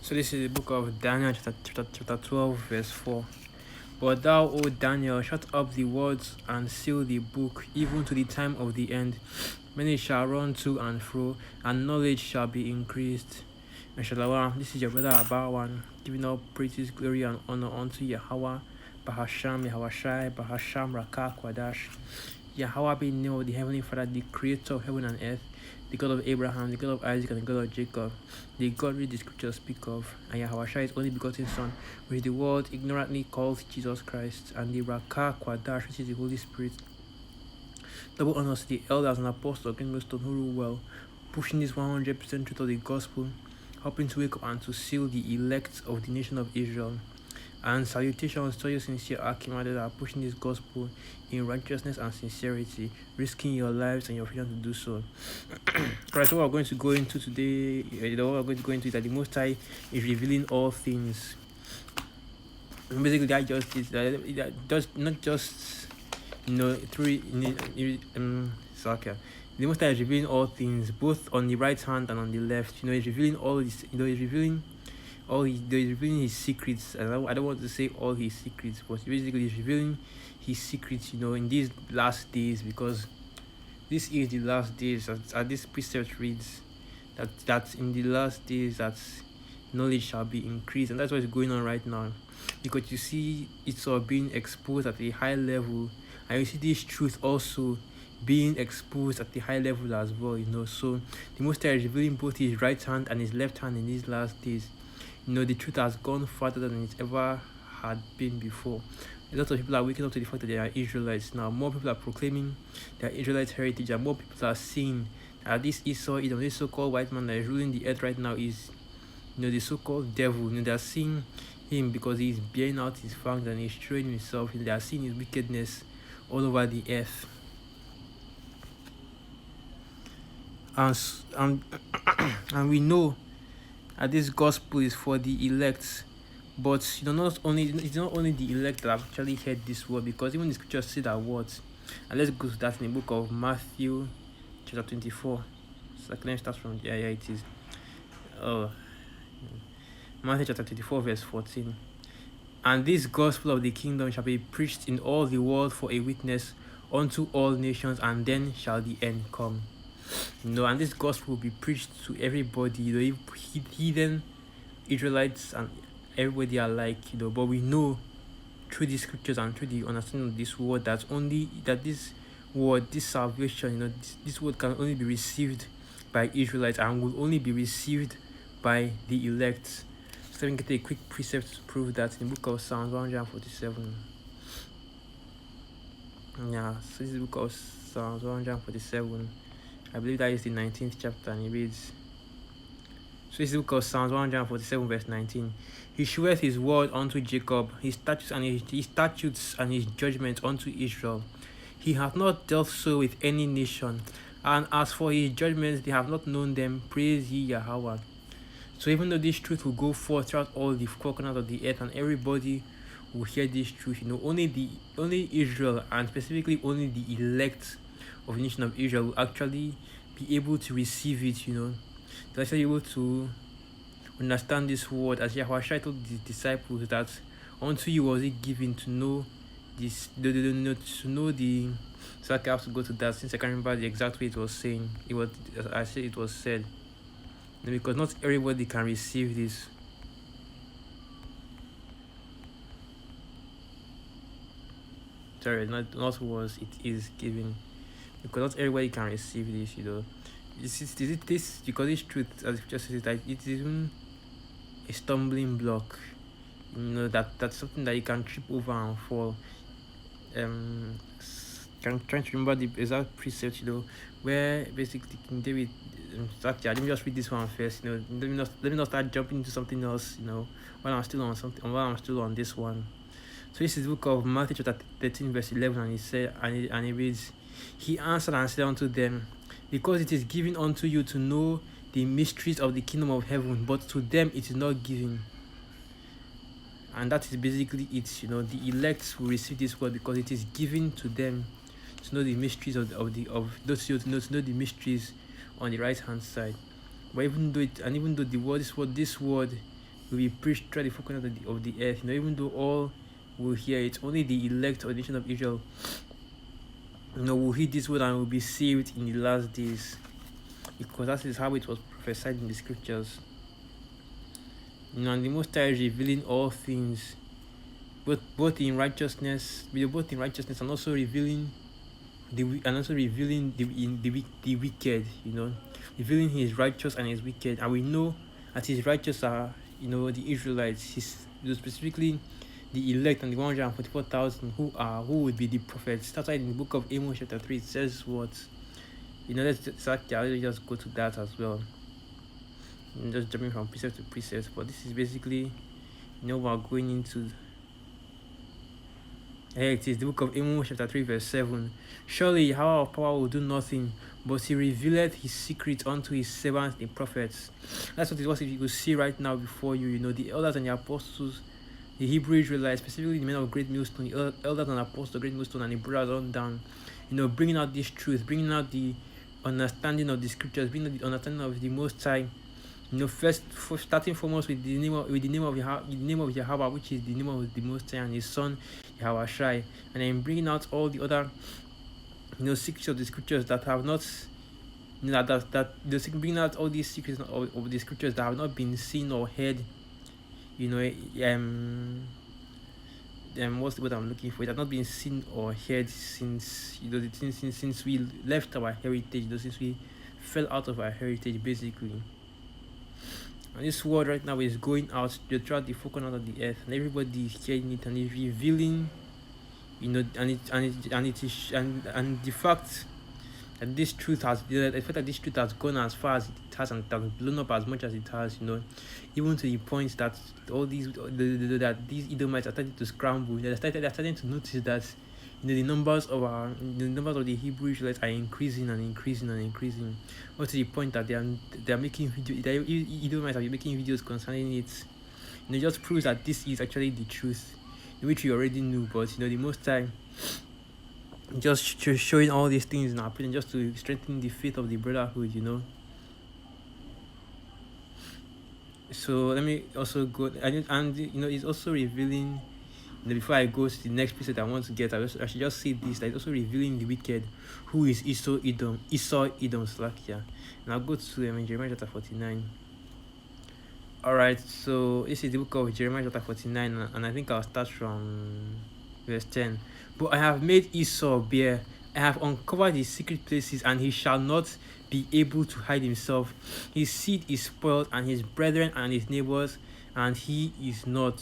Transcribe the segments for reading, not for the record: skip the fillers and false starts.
So this is the book of Daniel, chapter 12, verse 4. But thou, O Daniel, shut up the words and seal the book, even to the time of the end. Many shall run to and fro, and knowledge shall be increased. Inshallah, this is your brother Abawan, giving all praises, glory, and honor unto Yahweh, Bahasham, Yahweh Bahasham, Rakah, Kwadash. Yahweh being name of the Heavenly Father, the creator of heaven and earth, the God of Abraham, the God of Isaac, and the God of Jacob, the God which the scriptures speak of, and Yahweh is only begotten Son, which the world ignorantly calls Jesus Christ, and the Rakah Kwadash, which is the Holy Spirit. Double honors to the elders and apostles of Greenstone who rule well, pushing this 100% truth of the gospel, helping to wake up and to seal the elect of the nation of Israel. And salutations to your sincere Archimedes that are pushing this gospel in righteousness and sincerity, risking your lives and your freedom to do so. Alright, so what we're going to go into today, what we're going to go into is that the Most High is revealing all things. And basically, that just is that does not just through the Most High is revealing all things, both on the right hand and on the left. He's revealing all this. He's revealing he's revealing his secrets. I don't want to say all his secrets, but basically he's revealing his secrets, in these last days, because this is the last days. As this precept reads, that in the last days that knowledge shall be increased, and that's what is going on right now, because you see it's all being exposed at a high level, and you see this truth also being exposed at the high level as well. So the Most High is revealing both his right hand and his left hand in these last days. The truth has gone further than it ever had been before. A lot of people are waking up to the fact that they are Israelites now. More people are proclaiming their Israelite heritage, and more people are seeing that this Esau, this so-called white man that is ruling the earth right now, is, the so-called devil. They are seeing him because he is bearing out his fangs and he's showing himself. They are seeing his wickedness all over the earth. And we know that this gospel is for the elect, but it's not only the elect that have actually heard this word, because even the scriptures say that words. And let's go to that in the book of Matthew chapter 24. So let me start from it is Matthew chapter 24 verse 14. And this gospel of the kingdom shall be preached in all the world for a witness unto all nations, and then shall the end come. And this gospel will be preached to everybody, heathen, Israelites, and everybody alike, but we know through the scriptures and through the understanding of this word that this word, this salvation, this word can only be received by Israelites and will only be received by the elect. So we can get a quick precept to prove that in the book of Psalms 147. So this is the book of Psalms 147. I believe that is the 19th chapter, and it reads, so this is the book of Psalms 147 verse 19. He sheweth his word unto Jacob, his statutes and his judgments unto Israel. He hath not dealt so with any nation, and as for his judgments, they have not known them. Praise ye Yahweh. So even though this truth will go forth throughout all the four corners of the earth, and everybody will hear this truth, only Israel, and specifically only the elect of the nation of Israel, will actually be able to receive it. They're actually able to understand this word, as Yahweh told the disciples that unto you was it given to know this, to know the. So I have to go to that, since I can't remember the exact way it was saying. It was said, because not everybody can receive this. Sorry, not was it is given, because not everybody can receive this. This because this truth, as just said, that it is even a stumbling block. That's something that you can trip over and fall. I'm trying to remember the exact precept, where basically King David. Let me just read this one first. Let me not start jumping into something else. While I'm still on this one. So this is the book of Matthew chapter 13 verse 11, and it reads, He answered and said unto them, because it is given unto you to know the mysteries of the kingdom of heaven, but to them it is not given. And that is basically it. The elect will receive this word because it is given to them to know the mysteries of those to know the mysteries on the right hand side. But even though the word, this word will be preached throughout the four corners of the earth. Even though all will hear it, only the elect of the nation of Israel will hear this word and will be saved in the last days, because that is how it was prophesied in the scriptures. And the Most High is revealing all things, both in righteousness, and also revealing the wicked. Revealing His righteous and His wicked, and we know that His righteous are the Israelites, specifically the elect and the 144,000 who would be the prophets. That's why in the book of Amos chapter 3 it says what. I'll just go to that as well. I'm just jumping from precept to precept, but this is basically we're going into. Here it is, the book of Amos chapter 3 verse 7. Surely Yahweh of power will do nothing, but He revealed His secret unto His servants the prophets. That's what it was. If you could see right now before you, the elders and the apostles, the Hebrew Israelites, specifically the men of Great Millstone, the elders and apostles of Great Millstone, and the brothers on down, bringing out this truth, bringing out the understanding of the scriptures, bringing out the understanding of the Most High. Starting foremost with the name of Yahweh, which is the name of the Most High, and His Son Yahweh Shai, and then bringing out all the other secrets of the scriptures that have not bringing out all these secrets of the scriptures that have not been seen or heard. What's the word I'm looking for? It has not been seen or heard since since we left our heritage, since we fell out of our heritage, basically. And this word right now is going out throughout the four corners of the earth, and everybody is hearing it and is revealing, and the fact that this truth has gone as far as it has, and it has blown up as much as it has, even to the point that all these Edomites are starting to scramble. They're starting to notice that the numbers of the Hebrew Israelites are increasing and increasing and increasing, or to the point that they are making videos. Edomites are making videos concerning it. It just proves that this is actually the truth, which we already knew. But the Most High just showing all these things in our presence, just to strengthen the faith of the brotherhood. So let me also go and it's also revealing. Before I go to the next piece that I want to get, I should just say this: that it's also revealing the wicked, who is Esau Edom Slakia. And I'll go to Jeremiah chapter 49. Alright, so this is the book of Jeremiah chapter 49, and I think I'll start from verse 10. But I have made Esau bare, I have uncovered his secret places, and he shall not be able to hide himself. His seed is spoiled, and his brethren and his neighbors, and he is not.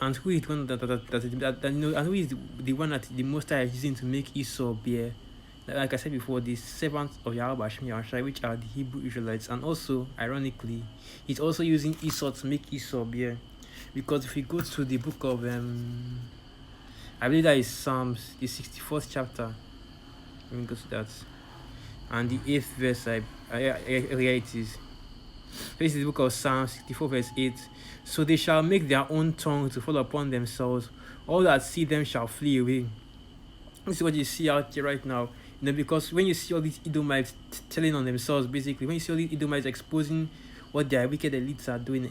And who is the one and who is the one that the Most High is using to make Esau bear? Like I said before, the servants of Yahweh Hashem Yahushai, which are the Hebrew Israelites, and also, ironically, he's also using Esau to make Esau bear. Because if we go to the book of I believe that is Psalms, the 64th chapter. Let me go to that. And the 8th verse, here it is. This is the book of Psalms 64 verse 8. So they shall make their own tongue to fall upon themselves. All that see them shall flee away. This is what you see out here right now. Because when you see all these Edomites telling on themselves, basically, when you see all these Edomites exposing what their wicked elites are doing,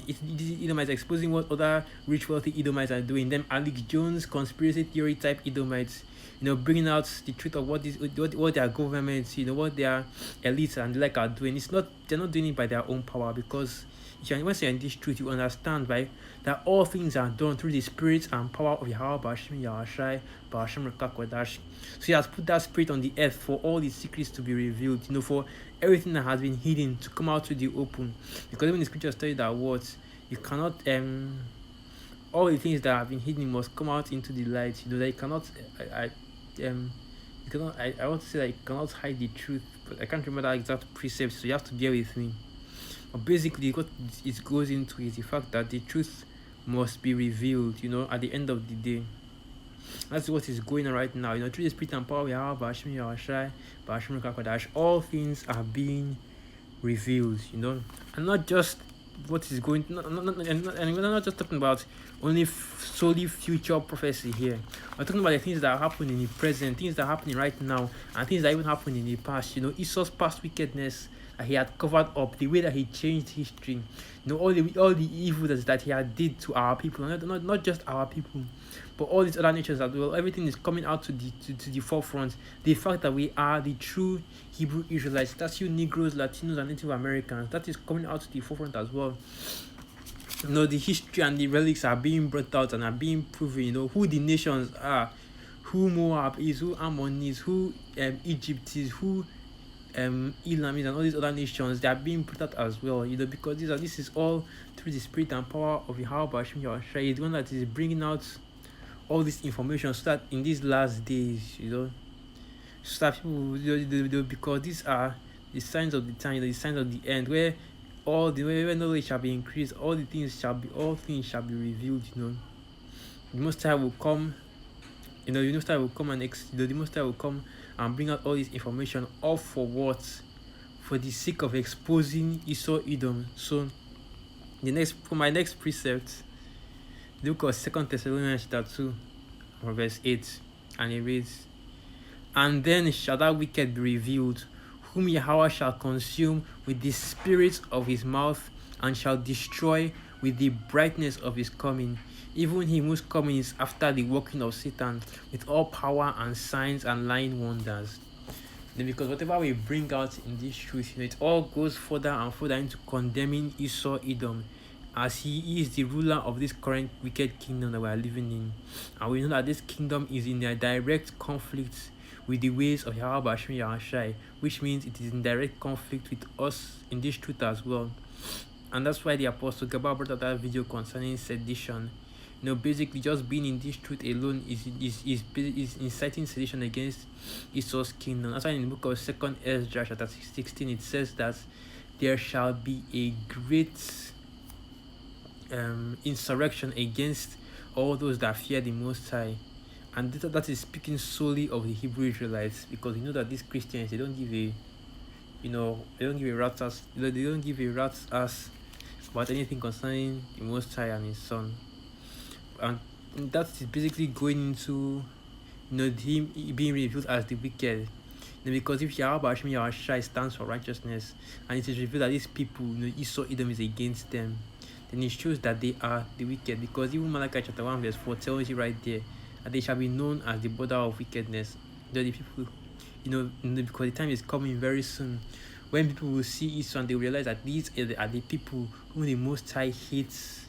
Edomites exposing what other rich, wealthy Edomites are doing, them Alex Jones conspiracy theory type Edomites, bringing out the truth of what their governments, what their elites and the like are doing. They're not doing it by their own power, because once you're in this truth, you understand, right, that all things are done through the spirit and power of Yahweh Bashim Yahushai Bashim Rekakwadash. So He has put that spirit on the earth for all the secrets to be revealed, for everything that has been hidden to come out to the open. Because when the scriptures tell you that what you cannot all the things that have been hidden must come out into the light. That you cannot I want to say that you cannot hide the truth, but I can't remember that exact precept, so you have to bear with me. But basically, what it goes into is the fact that the truth must be revealed, at the end of the day. That's what is going on right now. Through the spirit and power we have, all things are being revealed, and not just what is going. And we're not just talking about only solely future prophecy here. We're talking about the things that are happening in the present, things that are happening right now, and things that even happened in the past. Esau's past wickedness he had covered up, the way that he changed history, all the evil that he had did to our people, not just our people, but all these other nations as well. Everything is coming out to the forefront. The fact that we are the true Hebrew Israelites, that's you Negroes, Latinos, and Native Americans, that is coming out to the forefront as well. The history and the relics are being brought out and are being proven, who the nations are, who Moab is, who Ammon is, who Egypt is, who Elam is, and all these other nations. They are being brought out as well, because this is all through the spirit and power of Yahweh Hashem Yahushua. He's the one that is bringing out all this information, so that in these last days, so that people, because these are the signs of the time, the signs of the end, where where knowledge shall be increased, all things shall be revealed. The Most High will come. The Most High will come the Most High will come and bring out all this information, all for what? For the sake of exposing Esau Edom. So for my next precept, the book of 2 Thessalonians chapter 2, verse 8, and it reads, "And then shall that wicked be revealed, whom Yahweh shall consume with the spirit of his mouth, and shall destroy with the brightness of his coming. Even him whose coming is after the working of Satan, with all power and signs and lying wonders." Because whatever we bring out in this truth, it all goes further and further into condemning Esau Edom, as he is the ruler of this current wicked kingdom that we are living in. And we know that this kingdom is in a direct conflict with the ways of Yahweh Hashem Yahushua, which means it is in direct conflict with us in this truth as well. And that's why the Apostle Gabal brought out that video concerning sedition. Basically just being in this truth alone is inciting sedition against Esau's kingdom. That's why in the book of 2 Ezra chapter 16 it says that there shall be a great insurrection against all those that fear the Most High. And that is speaking solely of the Hebrew Israelites, because that these Christians, they don't give a rat's ass about anything concerning the Most High and his Son. And that is basically going into him being revealed as the wicked. Because if Yahweh Hashem Yahushua stands for righteousness, and it is revealed that these people, Esau Edom is against them, then it shows that they are the wicked. Because even Malachi chapter 1 verse 4 tells you right there that they shall be known as the border of wickedness. The people, because the time is coming very soon when people will see Esau and they will realize that these are the people whom the Most High hates.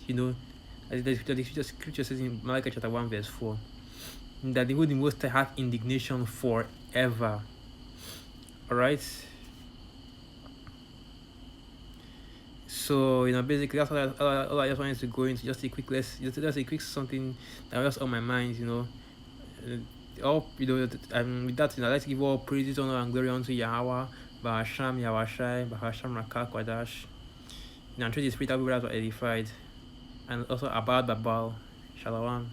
As the scripture says in Malachi chapter 1 verse 4, that the Most High have indignation forever. Alright. So basically that's all I just wanted to go into. Just a quick something that was on my mind. With that, I'd like to give all praises, honor, and glory unto Yahweh, Bahasham Yahushai, Bahasham Rakak Wadash. And through the spirit of people that were edified, and also about Babal. Shalom.